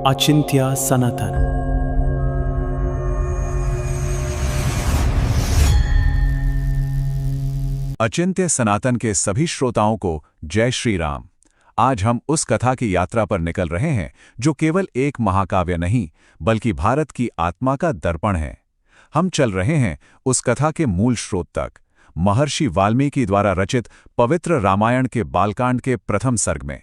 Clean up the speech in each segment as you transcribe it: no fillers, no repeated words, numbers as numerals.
अचिंत्य सनातन। अचिंत्य सनातन के सभी श्रोताओं को जय श्री राम। आज हम उस कथा की यात्रा पर निकल रहे हैं जो केवल एक महाकाव्य नहीं बल्कि भारत की आत्मा का दर्पण है। हम चल रहे हैं उस कथा के मूल स्रोत तक, महर्षि वाल्मीकि द्वारा रचित पवित्र रामायण के बालकांड के प्रथम सर्ग में।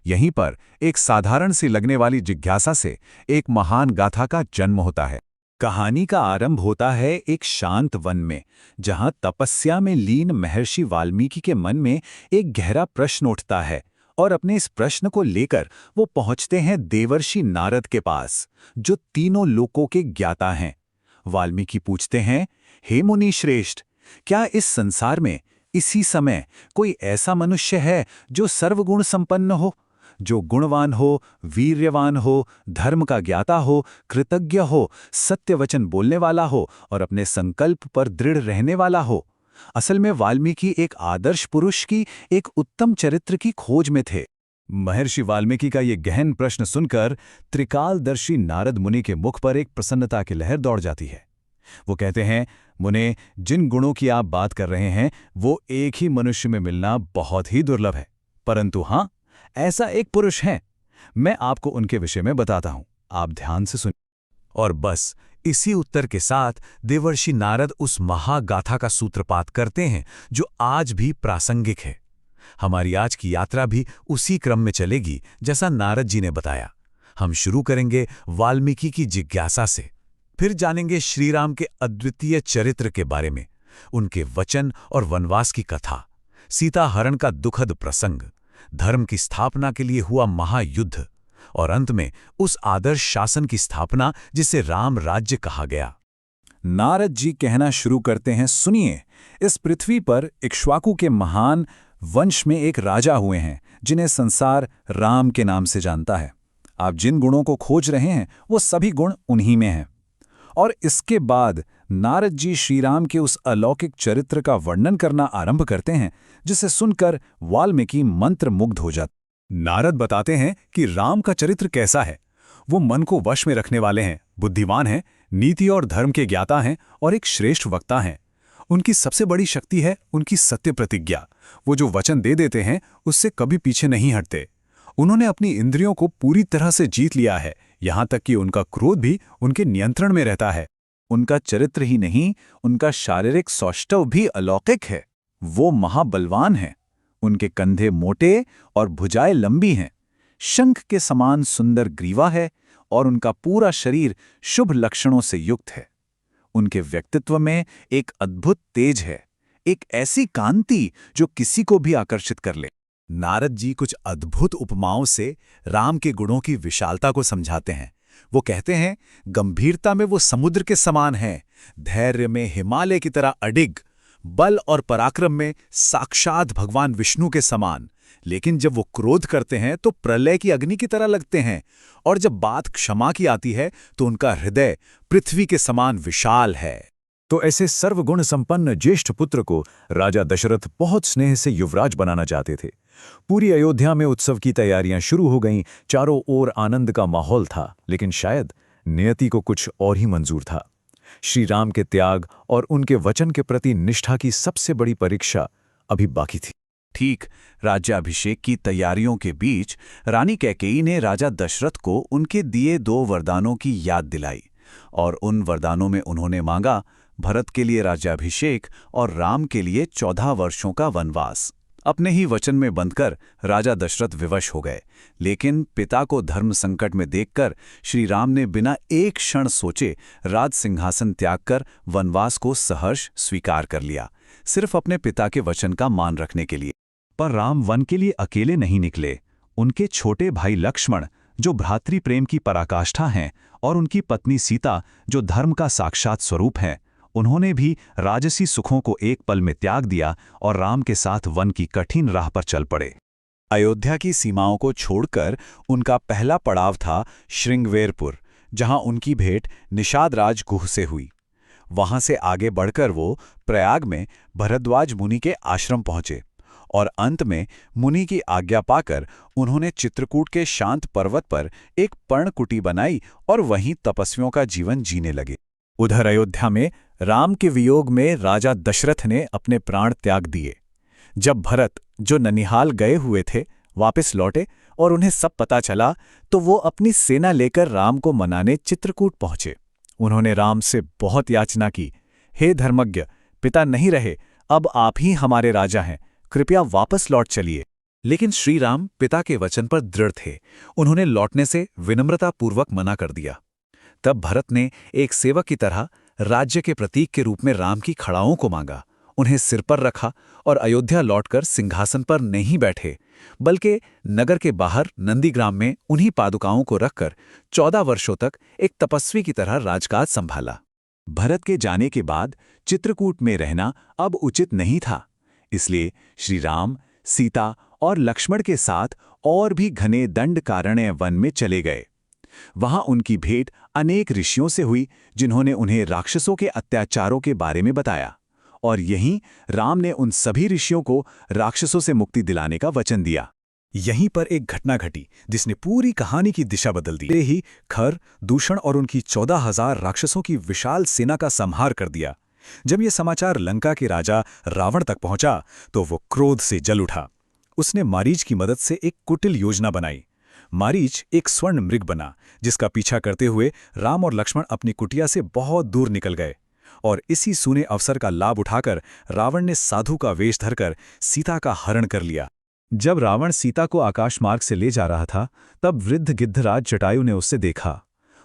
यहीं पर एक साधारण सी लगने वाली जिज्ञासा से एक महान गाथा का जन्म होता है। कहानी का आरंभ होता है एक शांत वन में, जहां तपस्या में लीन महर्षि वाल्मीकि के मन में एक गहरा प्रश्न उठता है और अपने इस प्रश्न को लेकर वो पहुंचते हैं देवर्षि नारद के पास, जो तीनों लोकों के ज्ञाता हैं। वाल्मीकि पूछते हैं, हे मुनि श्रेष्ठ, क्या इस संसार में इसी समय कोई ऐसा मनुष्य है जो सर्वगुण संपन्न हो, जो गुणवान हो, वीर्यवान हो, धर्म का ज्ञाता हो, कृतज्ञ हो, सत्य वचन बोलने वाला हो और अपने संकल्प पर दृढ़ रहने वाला हो? असल में वाल्मीकि एक आदर्श पुरुष की, एक उत्तम चरित्र की खोज में थे। महर्षि वाल्मीकि का ये गहन प्रश्न सुनकर त्रिकालदर्शी नारद मुनि के मुख पर एक प्रसन्नता की लहर दौड़ जाती है। वो कहते हैं, मुने, जिन गुणों की आप बात कर रहे हैं वो एक ही मनुष्य में मिलना बहुत ही दुर्लभ है, परंतु हाँ, ऐसा एक पुरुष है। मैं आपको उनके विषय में बताता हूं, आप ध्यान से सुनिए। और बस इसी उत्तर के साथ देवर्षि नारद उस महागाथा का सूत्रपात करते हैं जो आज भी प्रासंगिक है। हमारी आज की यात्रा भी उसी क्रम में चलेगी जैसा नारद जी ने बताया। हम शुरू करेंगे वाल्मीकि की जिज्ञासा से, फिर जानेंगे श्री राम के अद्वितीय चरित्र के बारे में, उनके वचन और वनवास की कथा, सीता हरण का दुखद प्रसंग, धर्म की स्थापना के लिए हुआ महायुद्ध और अंत में उस आदर्श शासन की स्थापना जिसे राम राज्य कहा गया। नारद जी कहना शुरू करते हैं, सुनिए, इस पृथ्वी पर इक्ष्वाकु के महान वंश में एक राजा हुए हैं जिन्हें संसार राम के नाम से जानता है। आप जिन गुणों को खोज रहे हैं वो सभी गुण उन्हीं में हैं। और इसके बाद नारद जी श्रीराम के उस अलौकिक चरित्र का वर्णन करना आरंभ करते हैं जिसे सुनकर वाल्मीकि मंत्रमुग्ध हो जाते। नारद बताते हैं कि राम का चरित्र कैसा है। वो मन को वश में रखने वाले हैं, बुद्धिमान हैं, नीति और धर्म के ज्ञाता हैं और एक श्रेष्ठ वक्ता हैं। उनकी सबसे बड़ी शक्ति है उनकी सत्य प्रतिज्ञा। वो जो वचन दे देते हैं उससे कभी पीछे नहीं हटते। उन्होंने अपनी इंद्रियों को पूरी तरह से जीत लिया है, यहां तक कि उनका क्रोध भी उनके नियंत्रण में रहता है। उनका चरित्र ही नहीं, उनका शारीरिक सौष्ठव भी अलौकिक है। वो महाबलवान हैं। उनके कंधे मोटे और भुजाएं लंबी हैं। शंख के समान सुंदर ग्रीवा है और उनका पूरा शरीर शुभ लक्षणों से युक्त है। उनके व्यक्तित्व में एक अद्भुत तेज है, एक ऐसी कांति जो किसी को भी आकर्षित कर ले। नारद जी कुछ अद्भुत उपमाओं से राम के गुणों की विशालता को समझाते हैं। वो कहते हैं, गंभीरता में वो समुद्र के समान हैं, धैर्य में हिमालय की तरह अडिग, बल और पराक्रम में साक्षात भगवान विष्णु के समान। लेकिन जब वो क्रोध करते हैं तो प्रलय की अग्नि की तरह लगते हैं, और जब बात क्षमा की आती है तो उनका हृदय पृथ्वी के समान विशाल है। तो ऐसे सर्वगुण संपन्न ज्येष्ठ पुत्र को राजा दशरथ बहुत स्नेह से युवराज बनाना चाहते थे। पूरी अयोध्या में उत्सव की तैयारियां शुरू हो गईं, चारों ओर आनंद का माहौल था, लेकिन शायद नियति को कुछ और ही मंजूर था। श्री राम के त्याग और उनके वचन के प्रति निष्ठा की सबसे बड़ी परीक्षा अभी बाकी थी। ठीक राज्याभिषेक की तैयारियों के बीच रानी कैकेयी ने राजा दशरथ को उनके दिए 2 वरदानों की याद दिलाई, और उन वरदानों में उन्होंने मांगा भरत के लिए राज्याभिषेक और राम के लिए 14 वर्षों का वनवास। अपने ही वचन में बंधकर राजा दशरथ विवश हो गए, लेकिन पिता को धर्म संकट में देखकर श्री राम ने बिना एक क्षण सोचे राज सिंहासन त्याग कर वनवास को सहर्ष स्वीकार कर लिया, सिर्फ अपने पिता के वचन का मान रखने के लिए। पर राम वन के लिए अकेले नहीं निकले। उनके छोटे भाई लक्ष्मण, जो भ्रातृ प्रेम की पराकाष्ठा हैं, और उनकी पत्नी सीता, जो धर्म का साक्षात स्वरूप हैं, उन्होंने भी राजसी सुखों को एक पल में त्याग दिया और राम के साथ वन की कठिन राह पर चल पड़े। अयोध्या की सीमाओं को छोड़कर उनका पहला पड़ाव था श्रृंगवेरपुर, जहां उनकी भेंट निषाद राज गुह से हुई। वहां से आगे बढ़कर वो प्रयाग में भरद्वाज मुनि के आश्रम पहुंचे और अंत में मुनि की आज्ञा पाकर उन्होंने चित्रकूट के शांत पर्वत पर एक पर्णकुटी बनाई और वहीं तपस्वियों का जीवन जीने लगे। उधर अयोध्या में राम के वियोग में राजा दशरथ ने अपने प्राण त्याग दिए। जब भरत, जो ननिहाल गए हुए थे, वापस लौटे और उन्हें सब पता चला, तो वो अपनी सेना लेकर राम को मनाने चित्रकूट पहुंचे। उन्होंने राम से बहुत याचना की, हे धर्मज्ञ, पिता नहीं रहे, अब आप ही हमारे राजा हैं, कृपया वापस लौट चलिए। लेकिन श्री राम पिता के वचन पर दृढ़ थे। उन्होंने लौटने से विनम्रतापूर्वक मना कर दिया। तब भरत ने एक सेवक की तरह राज्य के प्रतीक के रूप में राम की खड़ाओं को मांगा, उन्हें सिर पर रखा और अयोध्या लौटकर सिंहासन पर नहीं बैठे, बल्कि नगर के बाहर नंदीग्राम में उन्हीं पादुकाओं को रखकर 14 वर्षों तक एक तपस्वी की तरह राजकाज संभाला। भरत के जाने के बाद चित्रकूट में रहना अब उचित नहीं था, इसलिए श्री राम, सीता और लक्ष्मण के साथ और भी घने दंडकारण्य वन में चले गए। वहां उनकी भेंट अनेक ऋषियों से हुई, जिन्होंने उन्हें राक्षसों के अत्याचारों के बारे में बताया, और यहीं राम ने उन सभी ऋषियों को राक्षसों से मुक्ति दिलाने का वचन दिया। यहीं पर एक घटना घटी जिसने पूरी कहानी की दिशा बदल दी। वे ही खर, दूषण और उनकी 14,000 राक्षसों की विशाल सेना का संहार कर दिया। जब यह समाचार लंका के राजा रावण तक पहुंचा, तो वो क्रोध से जल उठा। उसने मारीच की मदद से एक कुटिल योजना बनाई। मारीच एक स्वर्ण मृग बना, जिसका पीछा करते हुए राम और लक्ष्मण अपनी कुटिया से बहुत दूर निकल गए। और इसी सूने अवसर का लाभ उठाकर रावण ने साधु का वेश धरकर सीता का हरण कर लिया। जब रावण सीता को आकाश मार्ग से ले जा रहा था, तब वृद्ध गिद्धराज जटायु ने उससे देखा।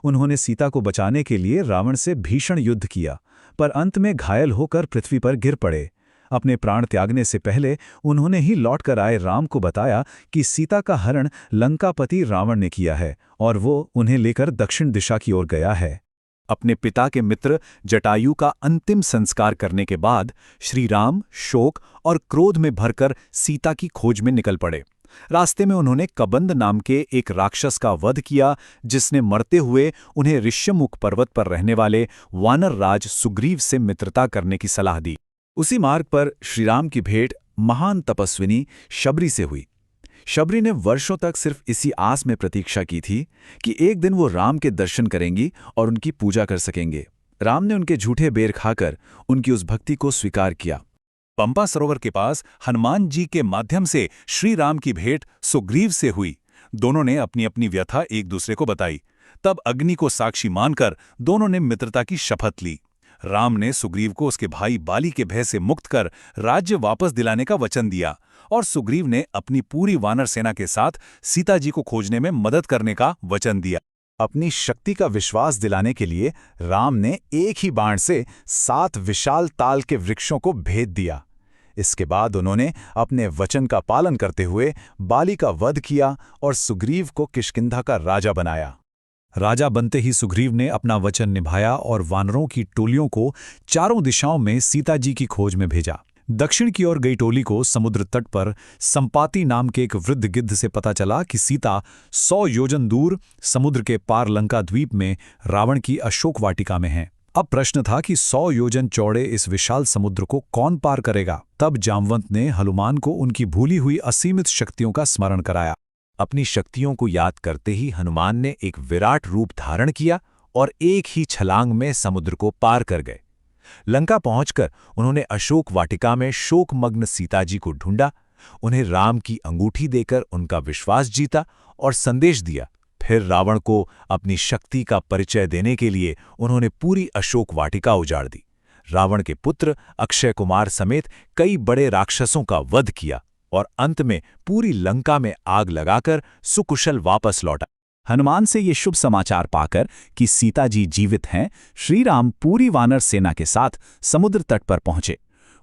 उन्होंने सीता को बचाने के लिए रावण से भीषण युद्ध किया, पर अंत में घायल होकर पृथ्वी पर गिर पड़े। अपने प्राण त्यागने से पहले उन्होंने ही लौटकर आए राम को बताया कि सीता का हरण लंकापति रावण ने किया है और वो उन्हें लेकर दक्षिण दिशा की ओर गया है। अपने पिता के मित्र जटायु का अंतिम संस्कार करने के बाद श्री राम शोक और क्रोध में भरकर सीता की खोज में निकल पड़े। रास्ते में उन्होंने कबंद नाम के एक राक्षस का वध किया, जिसने मरते हुए उन्हें ऋष्यमुख पर्वत पर रहने वाले वानर राज सुग्रीव से मित्रता करने की सलाह दी। उसी मार्ग पर श्रीराम की भेंट महान तपस्विनी शबरी से हुई। शबरी ने वर्षों तक सिर्फ इसी आस में प्रतीक्षा की थी कि एक दिन वो राम के दर्शन करेंगी और उनकी पूजा कर सकेंगे। राम ने उनके झूठे बेर खाकर उनकी उस भक्ति को स्वीकार किया। पंपा सरोवर के पास हनुमान जी के माध्यम से श्री राम की भेंट सुग्रीव से हुई। दोनों ने अपनी अपनी व्यथा एक दूसरे को बताई। तब अग्नि को साक्षी मानकर दोनों ने मित्रता की शपथ ली। राम ने सुग्रीव को उसके भाई बाली के भय से मुक्त कर राज्य वापस दिलाने का वचन दिया, और सुग्रीव ने अपनी पूरी वानर सेना के साथ सीता जी को खोजने में मदद करने का वचन दिया। अपनी शक्ति का विश्वास दिलाने के लिए राम ने एक ही बाण से 7 विशाल ताल के वृक्षों को भेद दिया। इसके बाद उन्होंने अपने वचन का पालन करते हुए बाली का वध किया और सुग्रीव को किष्किंधा का राजा बनाया। राजा बनते ही सुग्रीव ने अपना वचन निभाया और वानरों की टोलियों को चारों दिशाओं में सीता जी की खोज में भेजा। दक्षिण की ओर गई टोली को समुद्र तट पर संपाति नाम के एक वृद्ध गिद्ध से पता चला कि सीता 100 योजन दूर समुद्र के पार लंका द्वीप में रावण की अशोक वाटिका में है। अब प्रश्न था कि 100 योजन चौड़े इस विशाल समुद्र को कौन पार करेगा। तब जामवंत ने हनुमान को उनकी भूली हुई असीमित शक्तियों का स्मरण कराया। अपनी शक्तियों को याद करते ही हनुमान ने एक विराट रूप धारण किया और एक ही छलांग में समुद्र को पार कर गए। लंका पहुंचकर उन्होंने अशोक वाटिका में शोकमग्न सीता जी को ढूंढा, उन्हें राम की अंगूठी देकर उनका विश्वास जीता और संदेश दिया। फिर रावण को अपनी शक्ति का परिचय देने के लिए उन्होंने पूरी अशोक वाटिका उजाड़ दी। रावण के पुत्र अक्षय कुमार समेत कई बड़े राक्षसों का वध किया और अंत में पूरी लंका में आग लगाकर सुकुशल वापस लौटा। हनुमान से ये शुभ समाचार पाकर कि सीता जी जीवित हैं, श्री राम पूरी वानर सेना के साथ समुद्र तट पर पहुंचे।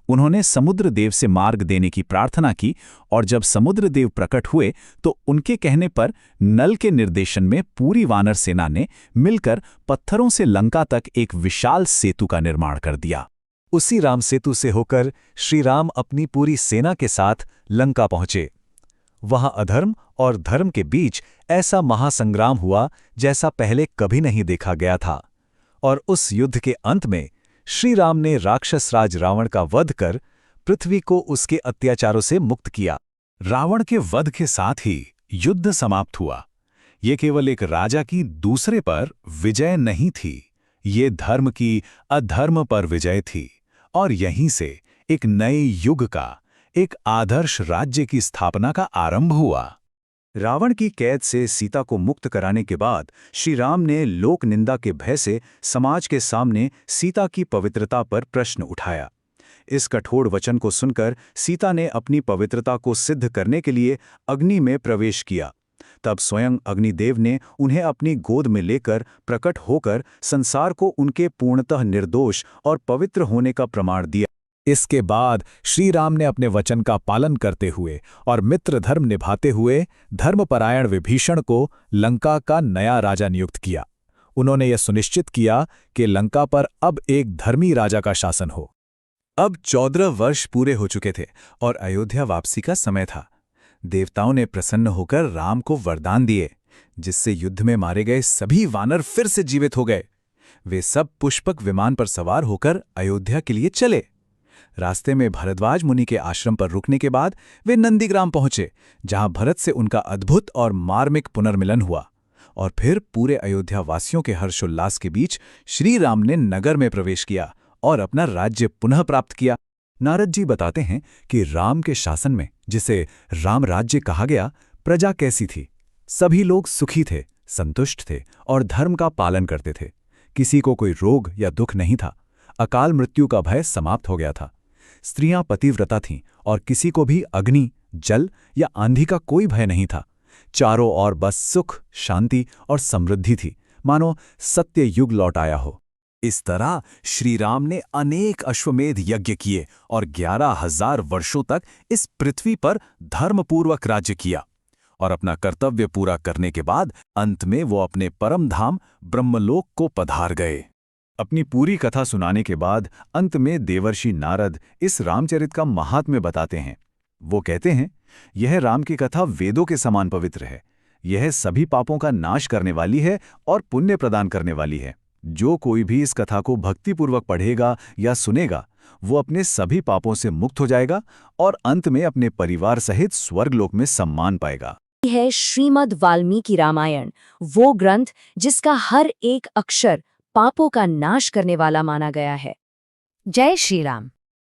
उन्होंने समुद्र देव से मार्ग देने की प्रार्थना की और जब समुद्र देव प्रकट हुए तो उनके कहने पर नल के निर्देशन में पूरी वानर सेना ने मिलकर पत्थरों से लंका तक एक विशाल सेतु का निर्माण कर दिया। उसी राम सेतु से होकर श्री राम अपनी पूरी सेना के साथ लंका पहुंचे। वहां अधर्म और धर्म के बीच ऐसा महासंग्राम हुआ जैसा पहले कभी नहीं देखा गया था, और उस युद्ध के अंत में श्री राम ने राक्षस राज रावण का वध कर पृथ्वी को उसके अत्याचारों से मुक्त किया। रावण के वध के साथ ही युद्ध समाप्त हुआ। ये केवल एक राजा की दूसरे पर विजय नहीं थी, ये धर्म की अधर्म पर विजय थी, और यहीं से एक नए युग का, एक आदर्श राज्य की स्थापना का आरंभ हुआ। रावण की कैद से सीता को मुक्त कराने के बाद श्री राम ने लोक निंदा के भय से समाज के सामने सीता की पवित्रता पर प्रश्न उठाया। इस कठोर वचन को सुनकर सीता ने अपनी पवित्रता को सिद्ध करने के लिए अग्नि में प्रवेश किया। तब स्वयं अग्निदेव ने उन्हें अपनी गोद में लेकर प्रकट होकर संसार को उनके पूर्णतः निर्दोष और पवित्र होने का प्रमाण दिया। इसके बाद श्री राम ने अपने वचन का पालन करते हुए और मित्र धर्म निभाते हुए धर्मपरायण विभीषण को लंका का नया राजा नियुक्त किया। उन्होंने यह सुनिश्चित किया कि लंका पर अब एक धर्मी राजा का शासन हो। अब 14 वर्ष पूरे हो चुके थे और अयोध्या वापसी का समय था। देवताओं ने प्रसन्न होकर राम को वरदान दिए, जिससे युद्ध में मारे गए सभी वानर फिर से जीवित हो गए। वे सब पुष्पक विमान पर सवार होकर अयोध्या के लिए चले। रास्ते में भरद्वाज मुनि के आश्रम पर रुकने के बाद वे नंदीग्राम पहुंचे, जहां भरत से उनका अद्भुत और मार्मिक पुनर्मिलन हुआ। और फिर पूरे अयोध्या वासियों के हर्षोल्लास के बीच श्री राम ने नगर में प्रवेश किया और अपना राज्य पुनः प्राप्त किया। नारद जी बताते हैं कि राम के शासन में, जिसे राम राज्य कहा गया, प्रजा कैसी थी। सभी लोग सुखी थे, संतुष्ट थे और धर्म का पालन करते थे। किसी को कोई रोग या दुख नहीं था। अकाल मृत्यु का भय समाप्त हो गया था। स्त्रियां पतिव्रता थीं और किसी को भी अग्नि, जल या आंधी का कोई भय नहीं था। चारों ओर बस सुख, शांति और समृद्धि थी, मानो सत्य युग लौट आया हो। इस तरह श्री राम ने अनेक अश्वमेध यज्ञ किए और 11,000 वर्षों तक इस पृथ्वी पर धर्मपूर्वक राज्य किया। और अपना कर्तव्य पूरा करने के बाद अंत में वो अपने परम धाम ब्रह्मलोक को पधार गए। अपनी पूरी कथा सुनाने के बाद अंत में देवर्षि नारद इस रामचरित का महात्म्य बताते हैं। वो कहते हैं, यह राम की कथा वेदों के समान पवित्र है। यह सभी पापों का नाश करने वाली है और पुण्य प्रदान करने वाली है। जो कोई भी इस कथा को भक्तिपूर्वक पढ़ेगा या सुनेगा, वो अपने सभी पापों से मुक्त हो जाएगा और अंत में अपने परिवार सहित स्वर्गलोक में सम्मान पाएगा। है श्रीमद् वाल्मीकि रामायण, वो ग्रंथ जिसका हर एक अक्षर पापों का नाश करने वाला माना गया है। जय श्री राम।